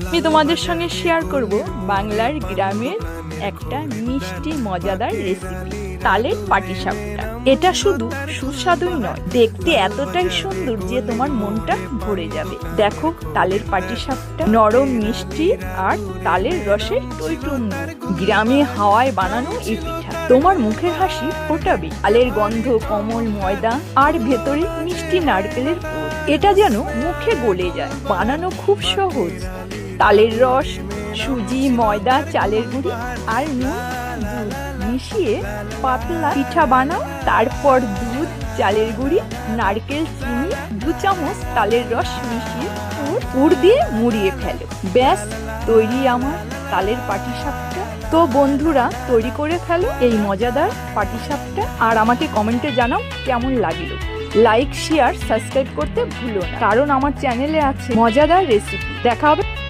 আমি তোমাদের সঙ্গে শেয়ার করব বাংলার গ্রামের একটা মিষ্টি মজাদার রেসিপি, তালের পাটিসাপটা। এটা শুধু সুস্বাদুই নয়, দেখতে এতটাই সুন্দর যে তোমার মনটা ভরে যাবে। দেখো, তালের পাটিসাপটা নরম মিষ্টি আর তালের রসের টইটুম্বু। গ্রামে হাওয়ায় বানানো এই পিঠা তোমার মুখের হাসি ফোটাবে। তালের গন্ধ, কমল ময়দা আর ভেতরে মিষ্টি নারকেলের পুর, এটা যেন মুখে গলে যায়। বানানো খুব সহজ। তালের রস, সুজি, ময়দা, চালের গুঁড়ি আর নুন, দুধ মিশিয়ে পাতলা পিঠা বানাও। তারপর দুধ, চালের গুঁড়ি, নারকেল, চিনি, 2 চামচ তালের রস মিশিয়ে পুর দিয়ে মুড়িয়ে ফেলো। ব্যাস, তৈরি আমার তালের পাটিসাপটা। তো বন্ধুরা, তৈরি করে ফেলো এই মজাদার পাটিসাপটা আর আমাকে কমেন্টে জানাও কেমন লাগলো। লাইক, শেয়ার, সাবস্ক্রাইব করতে ভুলো না, কারণ আমার চ্যানেলে আছে মজাদার রেসিপি। দেখা হবে।